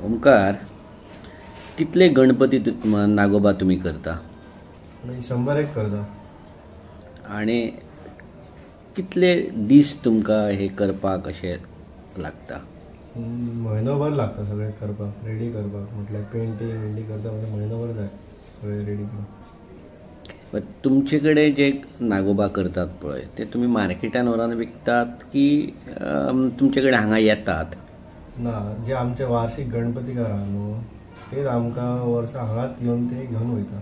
ओमकार, कितले गणपती नागोबा तुम्ही करता? मी 100 करता. आणि कितले दीस तुमका हे करपाक अशें लागता? म्हयनोभर लागता सगळे करपाक, रेडी करपाक. म्हटल्यार पेंटींग करता म्हणजे म्हयनोभर जाय सगळे रेडी करपाक. तुमचे कडेन जे नागोबा करतात पळय ते तुम्ही मार्केटान व्हरून विकतात की तुमचे कडेन हांगा येतात? ना, जे आमचे वार्षिक गणपतीकार आहा न्हू तेच आमकां वर्सा हांगाच येवन ते घेवन वयता.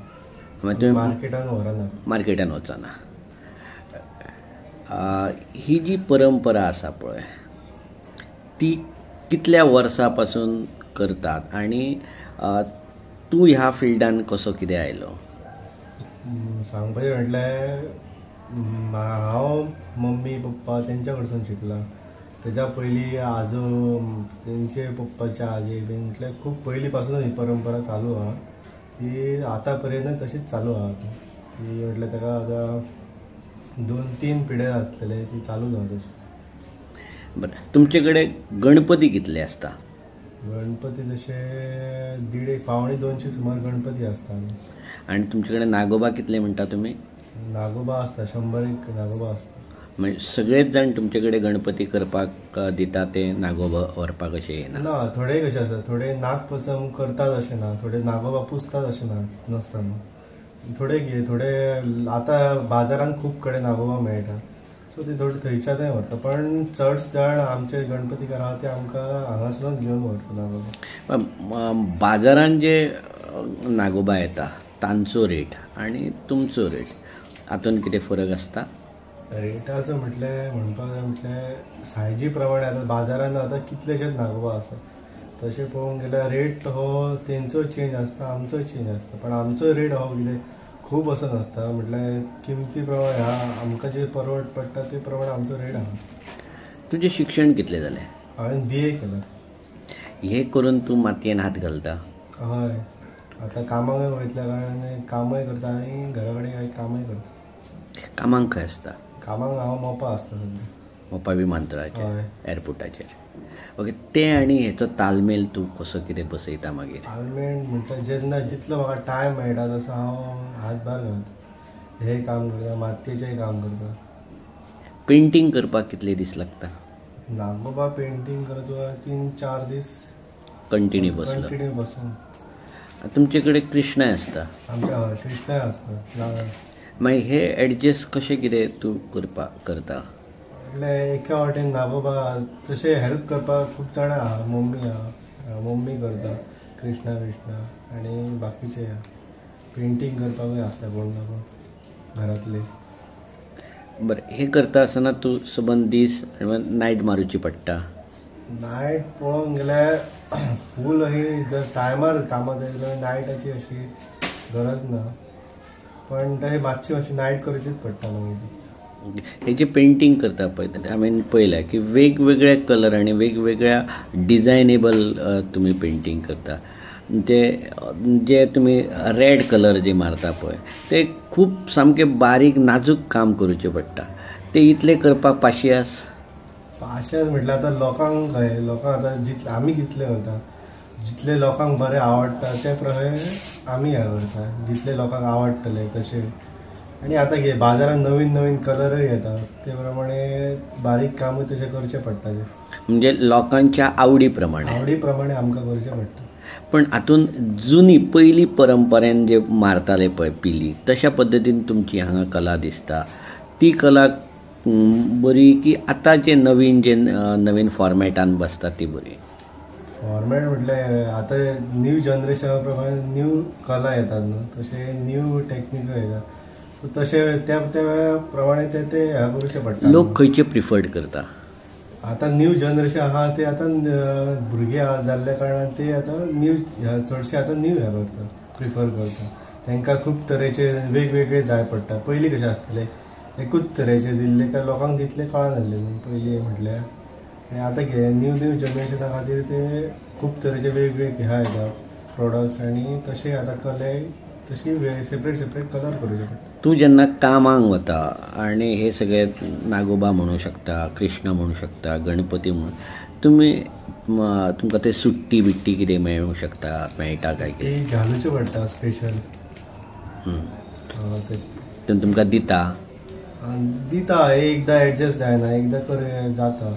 तुम्ही मार्केटान व्हरना. मार्केटान वचना. ही जी परंपरा आसा पळय ती कितल्या वर्सां पासून करतात आणि तूं ह्या फिल्डान कसो कितें आयलो? सांगपाचें म्हटल्यार हांव मम्मी पप्पा तेंच्या कडसून शिकला. तेच्या पयलीं आजो तेंचे पप्पाच्या आजी बी म्हटल्यार खूब पयलीं पासून ही परंपरा चालू आहा. ती आतां पर्यंत तशीच चालू आहा. ती म्हटल्यार ताका आतां 2-3 पिढ्या जातले ती चालूच आहा तशी. बरें, तुमचे कडेन गणपती कितले आसता? गणपती तशे 150-200 सुमार गणपती आसता. आणि तुमचे कडेन नागोबा कितले म्हणटा तुमी? नागोबा आसता 100 नागोबा आसता. म्हणजे सगळेच जाण तुमचे कडेन गणपती करपाक दिता ते नागोबा व्हरपाक अशें येना? ना, थोडे कशे आसा, थोडे नागपंचम करतात अशें ना, थोडे नागोबा पुजतात अशें नसता न्हू. थोडे आतां बाजारान खूब कडेन नागोबा मेळटा सो ते थोडे थंयच्यानय व्हरता. पण चड जाण आमचे गणपतीकार आहा ते आमकां हांगासरूनच घेवन व्हरता नागोबा. बाजारान जे नागोबा येता तांचो रेट आणि तुमचो रेट हातून कितें फरक आसता? रेटाचो म्हणपाक जाय म्हटल्यार सायजी प्रमाणे आतां बाजारान आतां कितलेशेच नागोबा आसता. तशें पळोवंक गेल्यार रेट हो तेंचो चेंज आसता, आमचोय चेंज आसता. पण आमचो रेट हो कितें खूब असो नासता. म्हटल्यार किमती प्रमाणे आमकां जे परवड पडटा ते प्रमाणे आमचो रेट आहा. तुजें शिक्षण कितलें जालें? हांवें BA केलां. हे करून तूं मातयेन हात घालता? हय, आतां कामाक वयतल्या कारणान कामय करता आनी घरा कडेन कामय करता. कामाक खंय आसता? कामाक हांव मोपा आसता सद्या. मोपा विमानतळाचेर, एअरपोर्टाचेर. ओके, ते आनी हेचो तालमेल तूं कसो कितें बसयता मागीर? तालमेल म्हटल्यार जेन्ना जितलो म्हाका टायम मेळटा तसो हांव हातभार घालता. हें काम करता, मातयेचेंय काम करता. पेंटींग करपाक कितले दीस लागता? नागोबा पेंटींग करता 3-4 दीस कंटिन्यू बसून. तुमचे कडेन कृष्णाय आसता? आमच्या कृष्णाय आसता. मागीर हे एडजस्ट कशें कितें तूं करता? म्हटल्यार एका वाटेन नागोबा तशें हेल्प करपाक खूब जाणां आहा. मम्मी आहा, मम्मी करता कृष्णा आनी बाकीचे आहा. पेंटींग करपाकूय आसता कोण ना कोण घरांतले. बरें, हे करता आसतना तूं सबंद दीस नायट मारूची पडटा? नायट पळोवंक गेल्यार फूल अशी जर टायमार कामां जाय जाल्यार नायटाची अशी गरज ना. पण ते मातशी नायट करचीच पडटा मागीर ती. हे जे पेंटींग करता पळय हांवें पळयलां की वेगवेगळ्या कलर आनी वेगवेगळ्या डिजायनेबल तुमी पेंटींग करता. जे तुमी रेड कलर जे मारता पळय ते खूब सामके बारीक नाजूक काम करचें पडटा. ते इतले करपाक पाशियेस म्हटल्यार आतां लोकांक आतां जितले आमी कितले करता, जितले लोकांक बरें आवडटा ते प्रमाणे आमी हें करता. जितले लोकांक आवडटले तशें. आनी आतां कितें बाजारान नवीन कलरूय येता ते प्रमाणे बारीक कामूय तशें करचें पडटा. म्हणजे लोकांच्या आवडी प्रमाणे आमकां करचें पडटा. पण हातून जुनी पयली परंपरेन जे मारताले पळय पिली तशा पद्दतीन तुमची हांगा कला दिसता. ती कला बरी की आतां जे नवीन फॉर्मॅटान बसता ती बरी? फॉर्मॅट म्हटल्यार आतां न्यू जनरेशना प्रमाणे न्यू कला येतात न्हू, तशे न्यू टॅक्निकूय येता. सो तशें त्या प्रमाणे ते हें करचें पडटा. लोक खंयचे प्रिफर्ड करता? आतां न्यू जनरेशन आहा ते आतां भुरगे जाल्ल्या कारणान ते आतां चडशे आतां न्यू हें करता, प्रिफर करता. तांकां खूब तरेचे वेगवेगळे जाय पडटा. पयलीं कशें आसतालें एकूच तरेचे दिल्ले काय लोकांक तितले कळनासलें न्हू पयलीं म्हटल्यार. आनी आतां कितें न्यू जनरेशना खातीर ते खूब तरेचे वेगवेगळे ह्या येता प्रोडक्ट्स आनी तशें आतां कले तशी सेपरेट कलर करूचे पडटा. तूं जेन्ना कामाक वता आनी हे सगळे नागोबा म्हणू शकता, कृष्ण म्हणू शकता, गणपती म्हणू, तुम्ही तुमकां ते सुट्टी बिट्टी कितें मेळूंक शकता मेळटा काय ते घालूचें पडटा स्पेशल तें तुमकां दिता एकदां एडजस्ट जायना एकदां कर जाता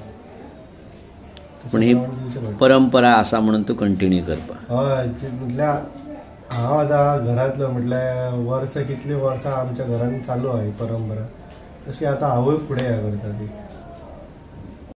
पूण ही परंपरा आसा म्हणून तूं कंटिन्यू करपा हय म्हटल्यार हांव आतां घरांतलो म्हटल्यार कितलीं वर्सां आमच्या घरांत चालू आहा ही परंपरा तशी आतां हांवूय फुडें हें करता ती